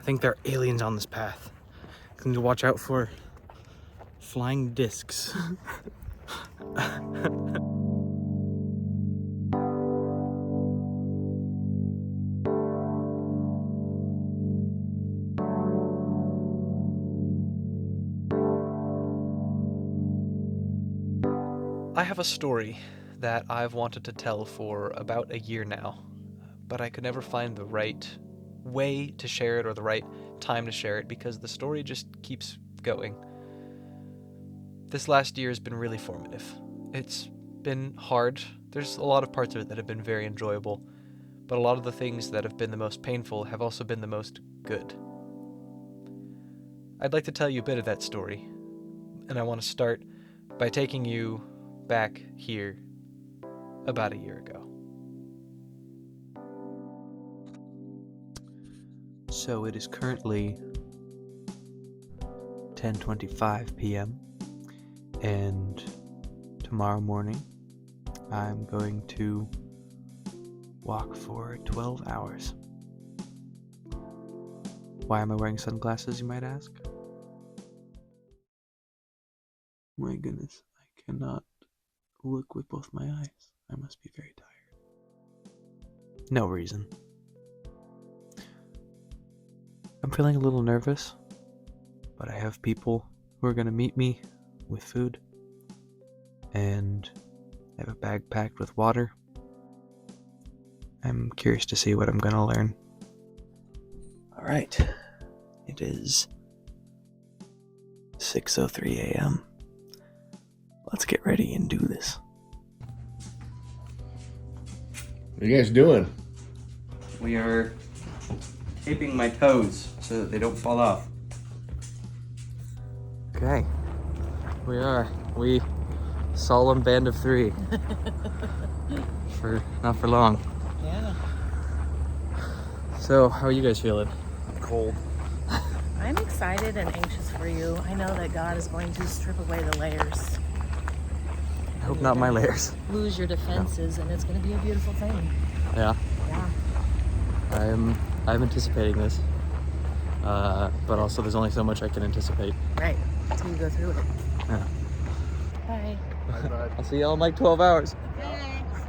think there are aliens on this path. I need to watch out for flying discs. I have a story that I've wanted to tell for about a year now, but I could never find the right way to share it or the right time to share it because the story just keeps going. This last year has been really formative. It's been hard. There's a lot of parts of it that have been very enjoyable, but a lot of the things that have been the most painful have also been the most good. I'd like to tell you a bit of that story, and I want to start by taking you back here about a year ago. So it is currently 10:25 p.m. and tomorrow morning I'm going to walk for 12 hours. Why am I wearing sunglasses, you might ask? My goodness, I cannot look with both my eyes. I must be very tired. No reason. I'm feeling a little nervous, but I have people who are going to meet me with food, and I have a bag packed with water. I'm curious to see what I'm going to learn. Alright, it is 6:03 a.m. Let's get ready and do this. What are you guys doing? We are taping my toes so that they don't fall off. Okay, we solemn band of three. Not for long. Yeah. So, how are you guys feeling? Cold. I'm excited and anxious for you. I know that God is going to strip away the layers. I hope not my layers. Lose your defenses, and it's going to be a beautiful thing. Yeah. Yeah. I'm anticipating this. But also there's only so much I can anticipate. Right. Until you go through it. Yeah. Bye. I'll see y'all in like 12 hours. Thanks.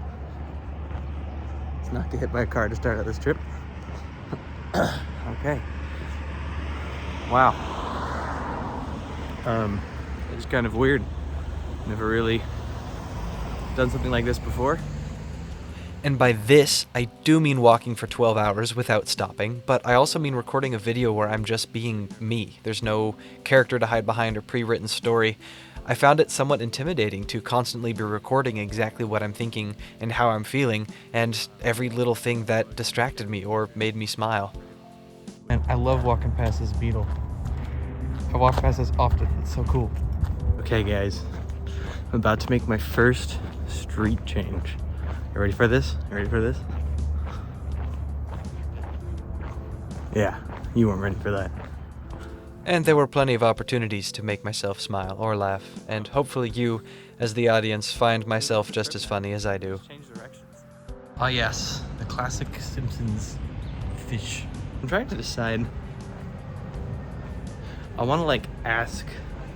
Let's not get hit by a car to start out this trip. Okay. Wow. It was kind of weird. Never really done something like this before. And by this, I do mean walking for 12 hours without stopping, but I also mean recording a video where I'm just being me. There's no character to hide behind or pre-written story. I found it somewhat intimidating to constantly be recording exactly what I'm thinking and how I'm feeling, and every little thing that distracted me or made me smile. And I love walking past this beetle. I walk past this often, it's so cool. Okay guys, I'm about to make my first street change. You ready for this? You ready for this? Yeah, you weren't ready for that. And there were plenty of opportunities to make myself smile or laugh, and hopefully you, as the audience, find myself just as funny as I do. Ah yes, the classic Simpsons fish. I'm trying to decide. I want to ask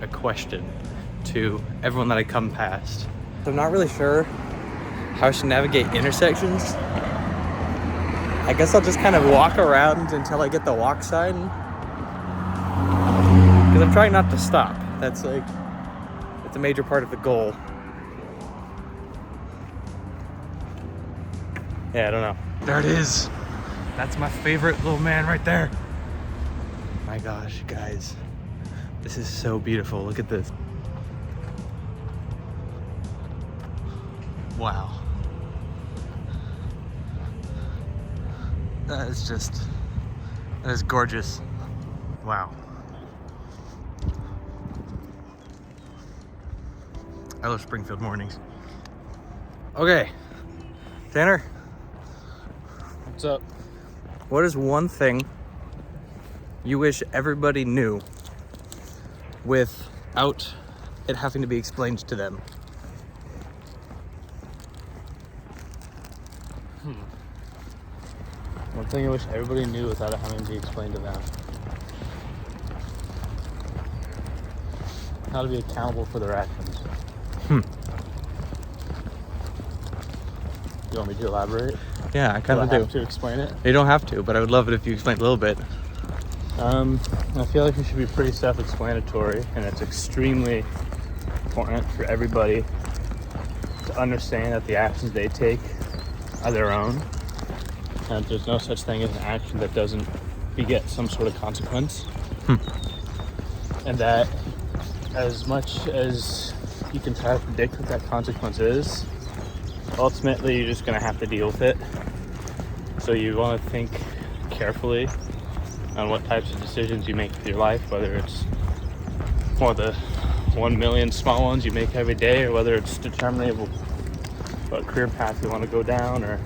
a question to everyone that I come past. I'm not really sure how I should navigate intersections. I guess I'll just kind of walk around until I get the walk sign. Because I'm trying not to stop. That's a major part of the goal. Yeah, I don't know. There it is. That's my favorite little man right there. My gosh, guys. This is so beautiful. Look at this. Wow. That is gorgeous. Wow. I love Springfield mornings. Okay, Tanner. What's up? What is one thing you wish everybody knew without it having to be explained to them? One thing I wish everybody knew without it having to be explained to them. how to be accountable for their actions. You want me to elaborate? Yeah, I kind Do of I do. have to explain it? You don't have to, but I would love it if you explained a little bit. I feel like it should be pretty self-explanatory, and it's extremely important for everybody to understand that the actions they take are their own, and there's no such thing as an action that doesn't beget some sort of consequence. And that as much as you can try to predict what that consequence is, ultimately you're just going to have to deal with it. So you want to think carefully on what types of decisions you make with your life, whether it's one of the 1 million small ones you make every day, or whether it's determining what career path you want to go down, or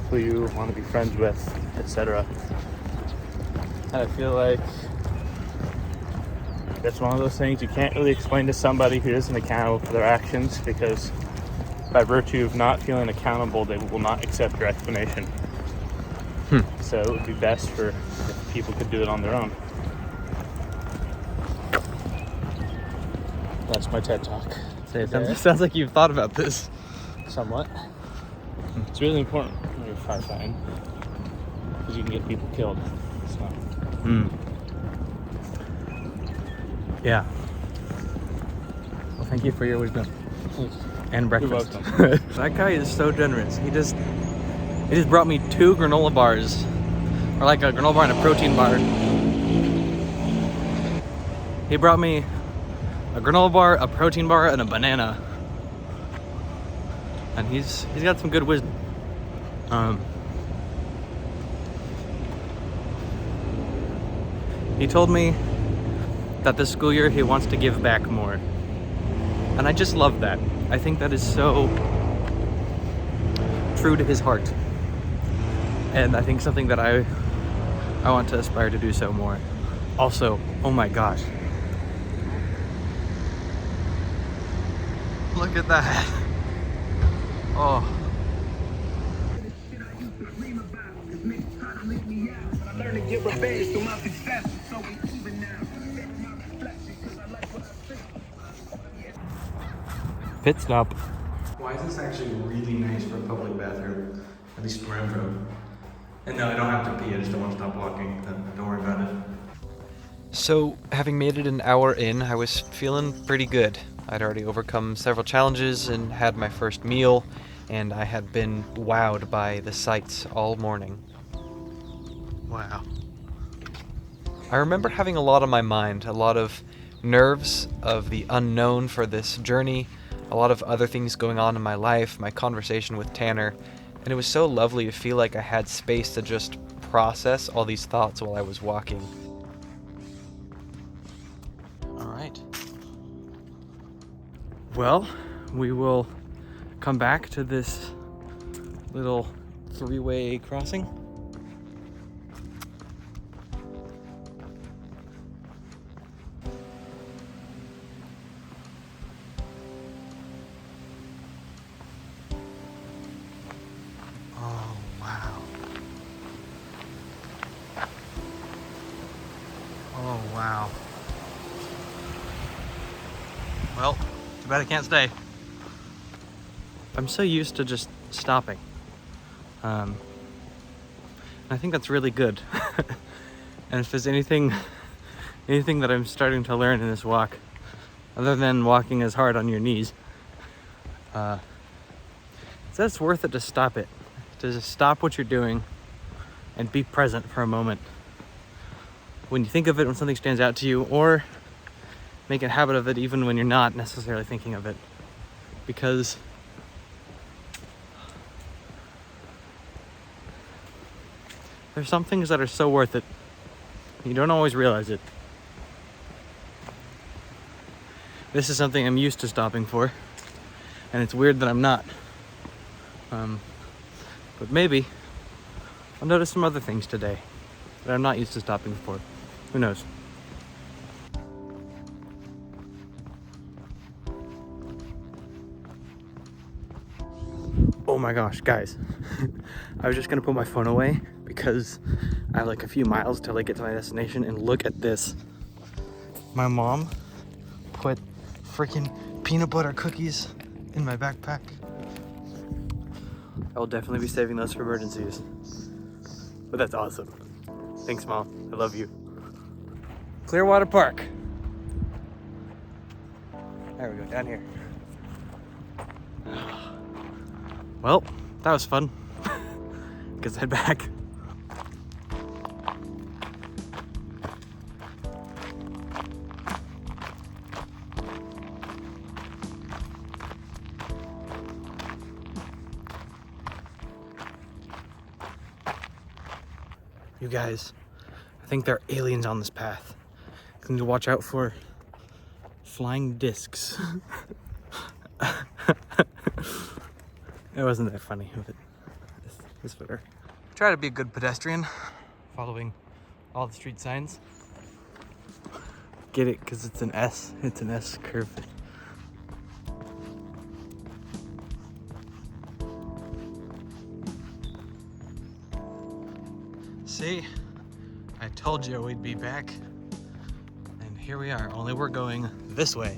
who you want to be friends with, etc. And I feel like it's one of those things you can't really explain to somebody who isn't accountable for their actions, because by virtue of not feeling accountable, they will not accept your explanation. So it would be best if people could do it on their own. That's my TED Talk. Sounds like you've thought about this. Somewhat. It's really important when you're firefighting, because you can get people killed. So. Yeah. Well, thank you for your wisdom and breakfast. You're welcome. That guy is so generous. He just brought me 2 granola bars, or like a granola bar and a protein bar. He brought me a granola bar, a protein bar, and a banana. And he's got some good wisdom. He told me that this school year he wants to give back more. And I just love that. I think that is so true to his heart. And I think something that I want to aspire to do so more. Also, oh my gosh. Look at that. Oh. Pit stop. Why is this actually really nice for a public bathroom? At least where I'm from. And no, I don't have to pee, I just don't want to stop walking. Don't worry about it. So, having made it an hour in, I was feeling pretty good. I'd already overcome several challenges and had my first meal, and I had been wowed by the sights all morning. Wow. I remember having a lot on my mind, a lot of nerves of the unknown for this journey, a lot of other things going on in my life, my conversation with Tanner, and it was so lovely to feel like I had space to just process all these thoughts while I was walking. All right. Well, we will come back to this little 3-way crossing. Oh, wow. Oh, wow. Well, too bad I can't stay. I'm so used to just stopping. And I think that's really good. And if there's anything that I'm starting to learn in this walk, other than walking as hard on your knees, it's that it's worth it to stop it. To just stop what you're doing and be present for a moment. When you think of it, when something stands out to you, or make a habit of it even when you're not necessarily thinking of it. Because there's some things that are so worth it. You don't always realize it. This is something I'm used to stopping for, and it's weird that I'm not. But maybe I'll notice some other things today that I'm not used to stopping for. Who knows? Oh my gosh, guys. I was just gonna put my phone away because I have like a few miles till I get to my destination, and look at this. My mom put freaking peanut butter cookies in my backpack. I will definitely be saving those for emergencies. But that's awesome. Thanks, Mom. I love you. Clearwater Park. There we go, down here. Well, that was fun. Guess head back. You guys, I think there are aliens on this path. You need to watch out for flying discs. It wasn't that funny, but it's better. Try to be a good pedestrian, following all the street signs. Get it? Because it's an S. It's an S curve. See? I told you we'd be back. And here we are, only we're going this way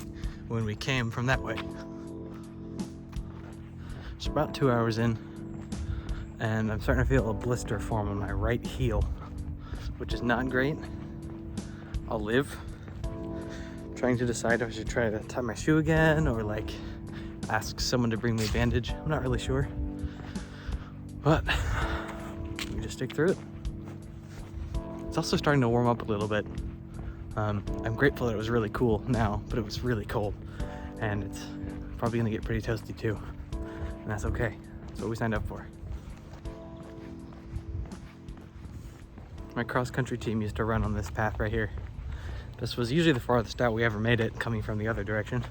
when we came from that way. It's about 2 hours in, and I'm starting to feel a blister form on my right heel, which is not great. I'll live. Trying to decide if I should try to tie my shoe again or like ask someone to bring me a bandage. I'm not really sure, but we just stick through it. It's also starting to warm up a little bit. I'm grateful that it was really cool now, but it was really cold, and it's probably gonna get pretty toasty too, and that's okay. That's what we signed up for. My cross-country team used to run on this path right here. This was usually the farthest out we ever made it, coming from the other direction.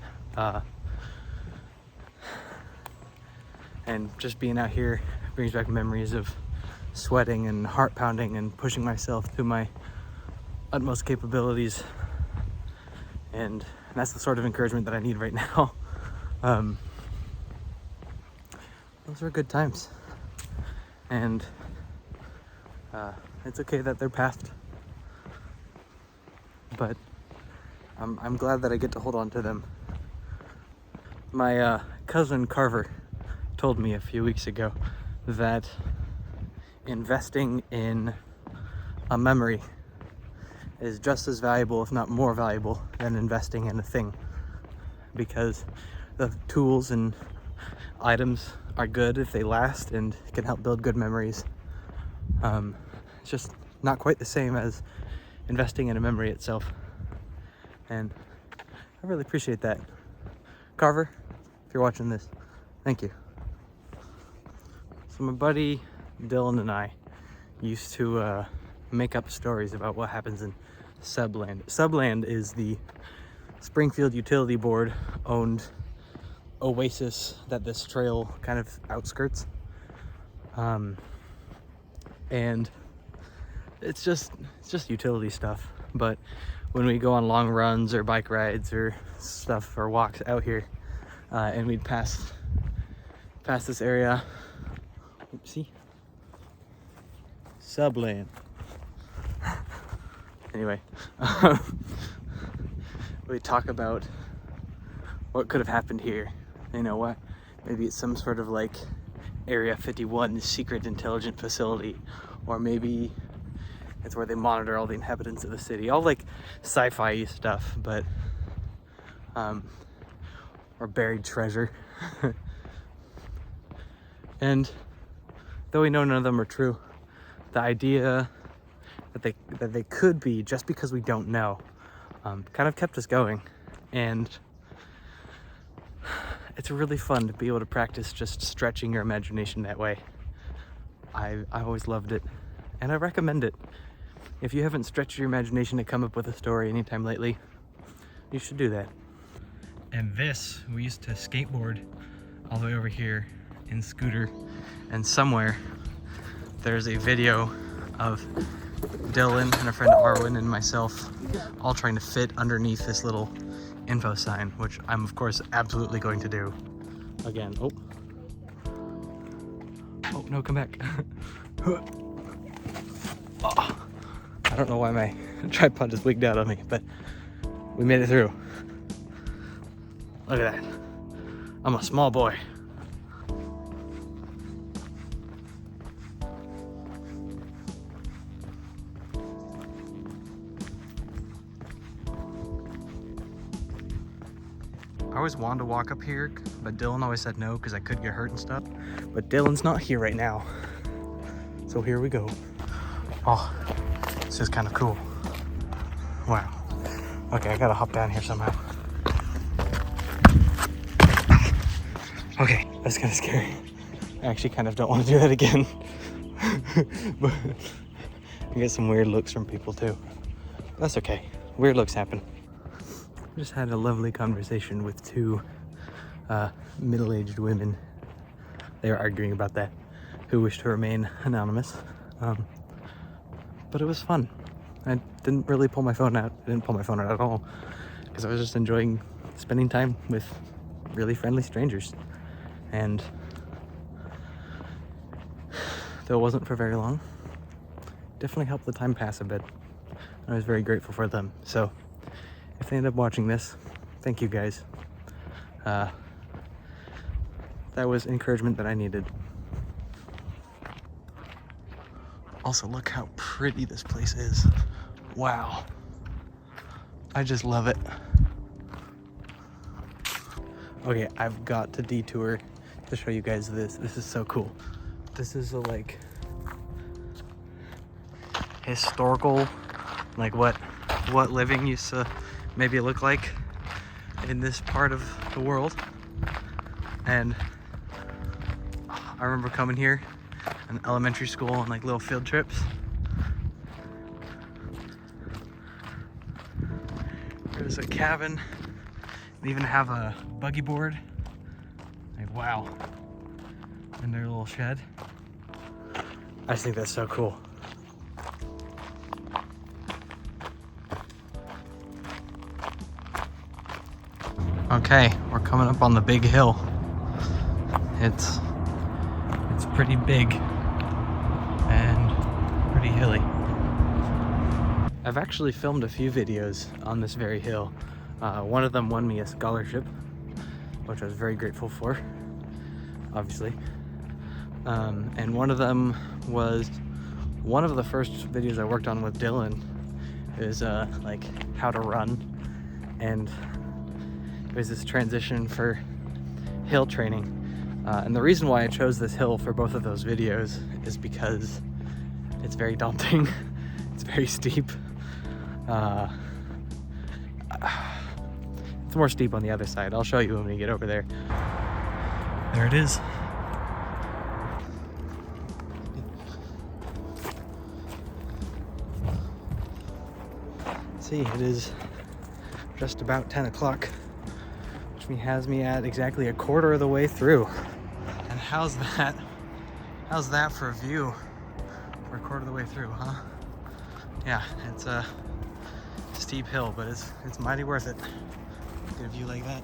And just being out here brings back memories of sweating and heart pounding and pushing myself to my utmost capabilities. And that's the sort of encouragement that I need right now. Those were good times. And it's okay that they're past. But I'm glad that I get to hold on to them. My cousin Carver told me a few weeks ago that investing in a memory is just as valuable, if not more valuable, than investing in a thing, because the tools and items are good if they last and can help build good memories. It's just not quite the same as investing in a memory itself, and I really appreciate that. Carver, if you're watching this, thank you. So my buddy Dylan and I used to make up stories about what happens in Subland. Subland is the Springfield Utility Board owned oasis that this trail kind of outskirts. And it's just utility stuff. But when we go on long runs or bike rides or stuff or walks out here, and we'd pass this area, oopsie, Subland. Anyway, we talk about what could have happened here. You know what? Maybe it's some sort of like Area 51 secret intelligent facility, or maybe it's where they monitor all the inhabitants of the city. All like sci-fi stuff, but or buried treasure. And though we know none of them are true, the idea that they could be, just because we don't know, kind of kept us going. And it's really fun to be able to practice just stretching your imagination that way. I always loved it, and I recommend it. If you haven't stretched your imagination to come up with a story anytime lately, you should do that. And this, we used to skateboard all the way over here in scooter, and somewhere there's a video of Dylan and a friend Arwen and myself all trying to fit underneath this little info sign, which I'm of course absolutely going to do again. Oh no, come back. Oh, I don't know why my tripod just wigged out on me, but we made it through. Look at that. I'm a small boy. I always wanted to walk up here, but Dylan always said no because I could get hurt and stuff. But Dylan's not here right now. So here we go. Oh, this is kind of cool. Wow. Okay, I gotta hop down here somehow. Okay, that's kind of scary. I actually kind of don't want to do that again. But I get some weird looks from people too. That's okay. Weird looks happen. Just had a lovely conversation with two middle-aged women. They were arguing about that, who wish to remain anonymous. But it was fun. I didn't really pull my phone out. I didn't pull my phone out at all because I was just enjoying spending time with really friendly strangers. And though it wasn't for very long, definitely helped the time pass a bit. I was very grateful for them. So if they end up watching this, thank you guys. That was encouragement that I needed. Also, look how pretty this place is. Wow. I just love it. Okay, I've got to detour to show you guys this. This is so cool. This is a like historical, like what living used to maybe look like in this part of the world. And I remember coming here in elementary school on like little field trips. There's a cabin. They even have a buggy board. Like, wow. And their little shed. I just think that's so cool. Okay, we're coming up on the big hill. It's pretty big and pretty hilly. I've actually filmed a few videos on this very hill. One of them won me a scholarship, which I was very grateful for, obviously. And one of them was one of the first videos I worked on with Dylan. It was like how to run, and it was this transition for hill training. And the reason why I chose this hill for both of those videos is because it's very daunting. It's very steep. It's more steep on the other side. I'll show you when we get over there. There it is. See, it is just about 10 o'clock, which has me at exactly a quarter of the way through. And how's that? How's that for a view? We're a quarter of the way through, huh? Yeah, it's a steep hill, but it's mighty worth it. Get a view like that.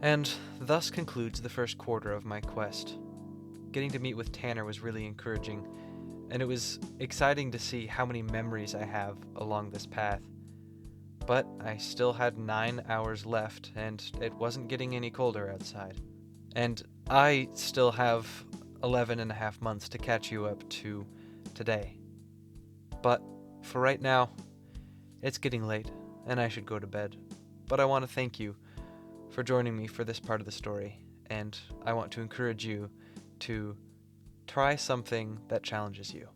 And thus concludes the first quarter of my quest. Getting to meet with Tanner was really encouraging, and it was exciting to see how many memories I have along this path. But I still had 9 hours left, and it wasn't getting any colder outside. And I still have 11.5 months to catch you up to today. But for right now, it's getting late, and I should go to bed. But I want to thank you for joining me for this part of the story, and I want to encourage you to try something that challenges you.